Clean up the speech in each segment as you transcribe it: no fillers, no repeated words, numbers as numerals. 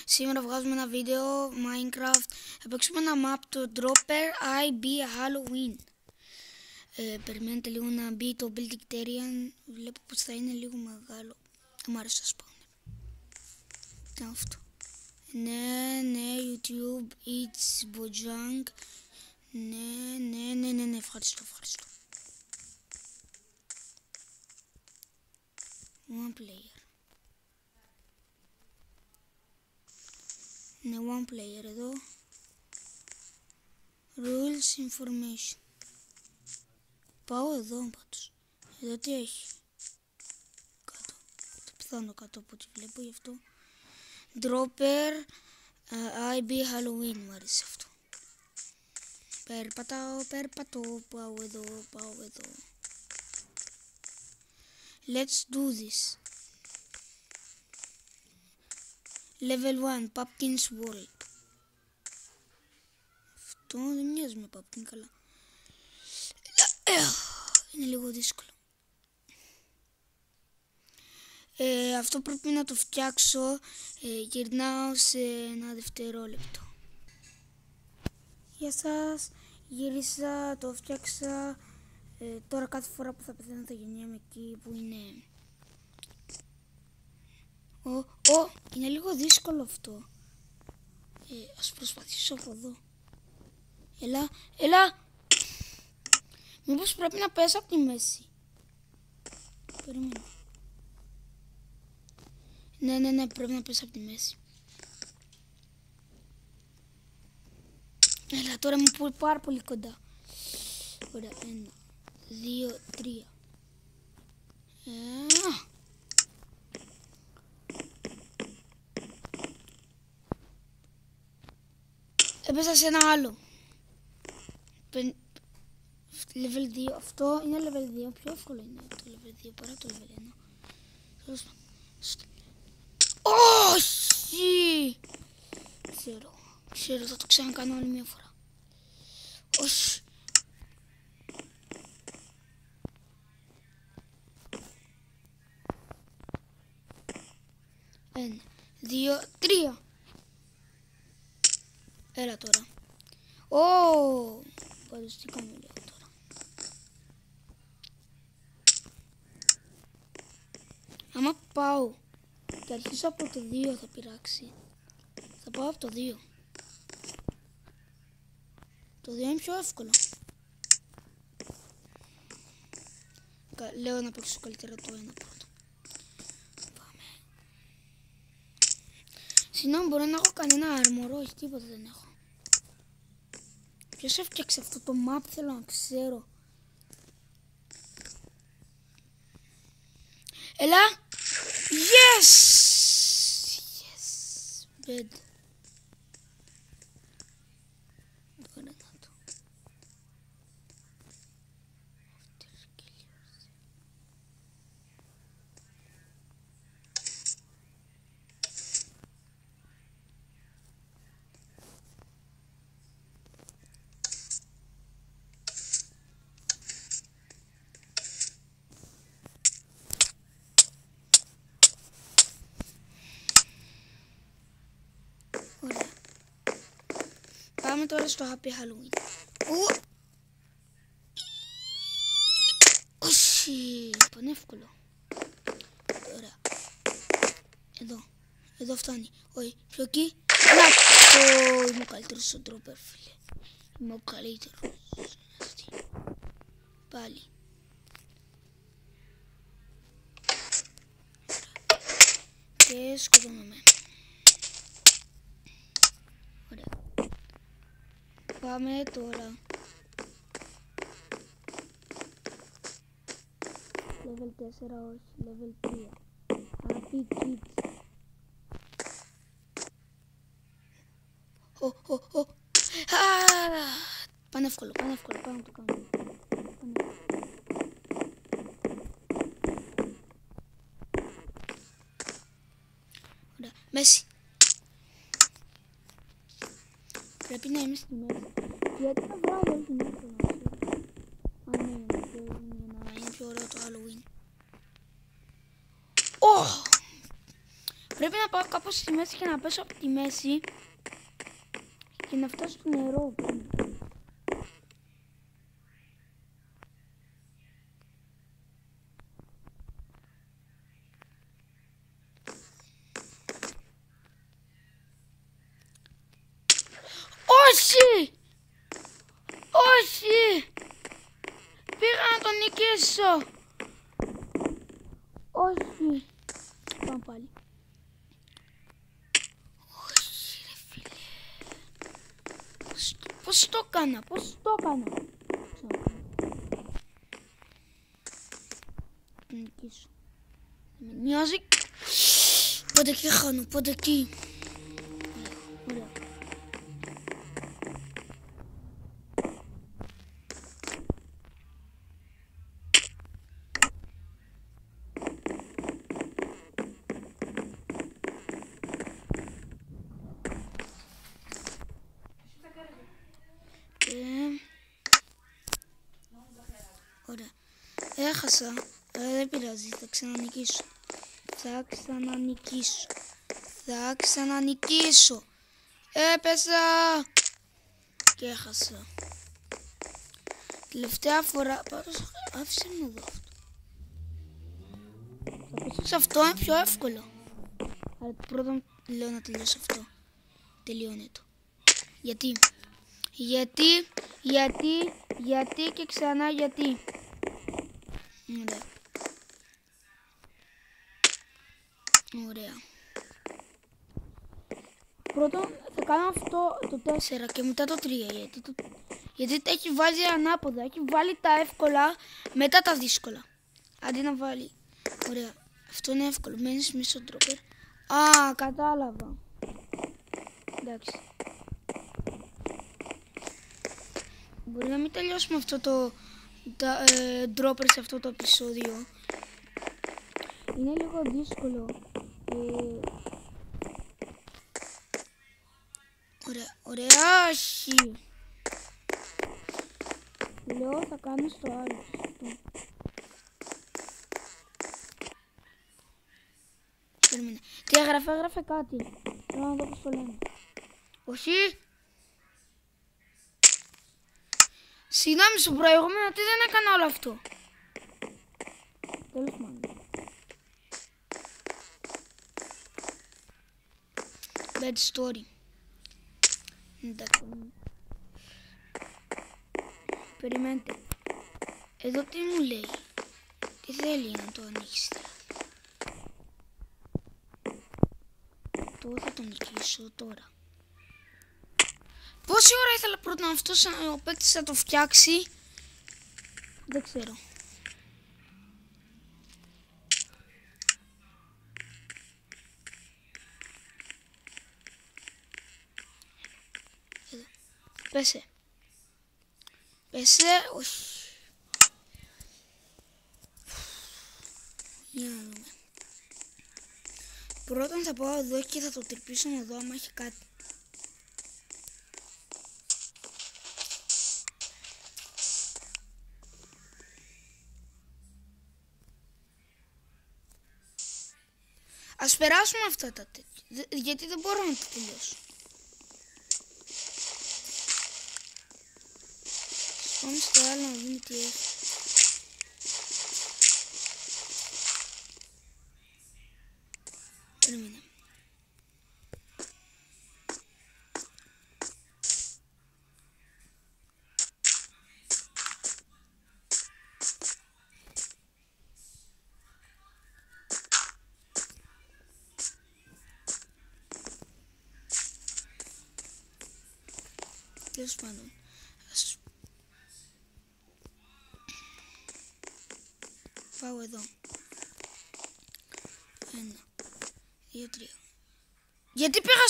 Σήμερα βγάζουμε ένα βίντεο Minecraft. Θα παίξουμε ένα map, το Dropper IB Halloween. Περιμένετε λίγο να μπει το Building Terian. Βλέπω πως θα είναι λίγο μεγάλο. Μου άρεσε το spawn. Τι είναι αυτό? Ναι, YouTube, it's Bojang. Ναι, ευχαριστώ. One player. Ναι, one player εδώ. Rules information. Πάω εδώ πάντως. Εδώ τι έχει? Κάτω. Το πιθανό κάτω από ό,τι βλέπω, γι' αυτό. Dropper IB Halloween, μου αρέσει αυτό. Περπατώ, πάω εδώ. Let's do this. Level 1, Pumpkin's World. Αυτό δεν μοιάζει με Pumpkin καλά. Είναι λίγο δύσκολο. Αυτό πρέπει να το φτιάξω. Γυρνάω σε ένα δευτερόλεπτο. Γεια σας. Γύρισα, το φτιάξα. Τώρα κάθε φορά που θα πεθαίνω θα γεννιέμαι εκεί που είναι. Είναι λίγο δύσκολο αυτό. Ας προσπαθήσω από εδώ. Έλα. Μήπως πρέπει να πέσω από τη μέση? Περίμενε. Ναι, πρέπει να πέσω από τη μέση. Έλα, τώρα μου πω πάρα πολύ κοντά. Ωραία, 1, 2, 3. Έπεσα σε ένα άλλο. Level 2. Αυτό είναι level 2. Πιο εύκολο είναι το level 2 παρά το level 1. Όχι! Ξέρω, θα το ξανακάνω άλλη μια φορά. Όχι. Ένα, 2, 3. Έλα τώρα. Πάντως τι κάνω λίγο τώρα. Άμα πάω και αρχίσω από το 2 θα πειράξει. Θα πάω από το 2. Το 2 είναι πιο εύκολο. Λέω να παίξω καλύτερα το 1 πρώτο. Πάμε. Συγγνώμη, μπορεί να έχω κανένα αρμορό, όχι τίποτα δεν έχω. Ποιος έφτιαξε αυτό το map, θέλω να ξέρω. Έλα. Yes. Bed. Τώρα να το. Ωραία. Πάμε τώρα στο Happy Halloween. Όχι, πανεύκολο. Τώρα. Εδώ φτάνει. Όχι, πιο εκεί. Είμαι ο καλύτερος στο Dropper, φίλε. Είμαι ο καλύτερος. Πάλι. Και σκοτώνομαι. Ωραία. Πάμε τώρα. Level 4 όχι, level 3. Happy Kids. Πανεύκολο, πάμε να το κάνουμε. Ωραία, μέση. Πρέπει να είμαι στη μέση. Γιατί θα βράδυ όλη τη μέρα να ξέρω. Αν είναι πιο ωραίο το Halloween. Πρέπει να πάω κάπως στη μέση και να πέσω από τη μέση και να φτάσω στο νερό. Όχι! Όχι! Πήγα να τον νικήσω! Όχι! Πάμε πάλι. Όχι ρε φίλε. Πώς το έκανα, πώς το έκανα. Τον νικήσω. Με νοιάζει. Πότε εκεί χάνω, πότε εκεί. Ωραία. Ωραία. Έχασα, αλλά δεν πειράζει, θα ξανανικήσω. Θα ξανανικήσω. Έπεσα και έχασα. Τελευταία φορά, πάντως άφησε με εδώ αυτό. Θα πέσω σε αυτό, είναι πιο εύκολο. Αλλά πρώτα λέω να τελειώσω αυτό. Τελειώνει το. Γιατί και ξανά γιατί. Ωραία. Ωραία. Πρώτον θα κάνω αυτό το 4 και μετά το 3 γιατί τα έχει βάλει ανάποδα. Έχει βάλει τα εύκολα μετά τα δύσκολα. Αντί να βάλει. Ωραία. Αυτό είναι εύκολο. Μένεις μισό ντρόπερ. Α, κατάλαβα. Εντάξει. Μπορεί να μην τελειώσουμε αυτό το ντρόπερ σε αυτό το επεισόδιο. Είναι λίγο δύσκολο. Ωραία, όχι. Λέω θα κάνω στο άλλο. Περίμενε. Τι έγραφε κάτι. Θέλω να δω πώς το λένε. Όχι. Συγγνώμη στο προηγούμενο, τι δεν έκανα όλο αυτό. Τέλος πάντων. Bad story. Εντάξει. Περιμένετε. Εδώ τι μου λέει. Τι θέλει να το ανοίξει. Το θα τον νικήσω τώρα. Πόση ώρα ήθελα πρώτα αυτός ο παίκτης να το φτιάξει. Δεν ξέρω. Εδώ. Πέσε. Όχι. Για να δούμε. Πρώτον θα πάω εδώ και θα το τρυπήσω εδώ άμα έχει κάτι. Ας περάσουμε αυτά τα τέτοια, γιατί δεν μπορώ να τα τελειώσω. Πάμε στο άλλο να δούμε τι έχει. Περίμενε. Τέλος πάντων, πάω εδώ. 1, 2, 3. Γιατί πήγα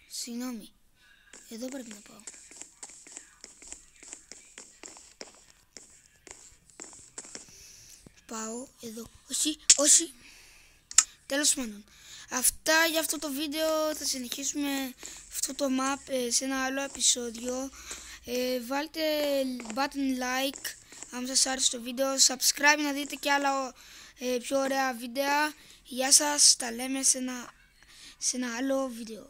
Συγγνώμη. Εδώ πρέπει να πάω. Πάω εδώ. Όχι. Τέλος πάντων. Αυτά για αυτό το βίντεο. Θα συνεχίσουμε αυτό το map σε ένα άλλο επεισόδιο. Βάλτε button like αν σας άρεσε το βίντεο. Subscribe να δείτε και άλλα πιο ωραία βίντεο. Γεια σας, τα λέμε σε ένα άλλο βίντεο.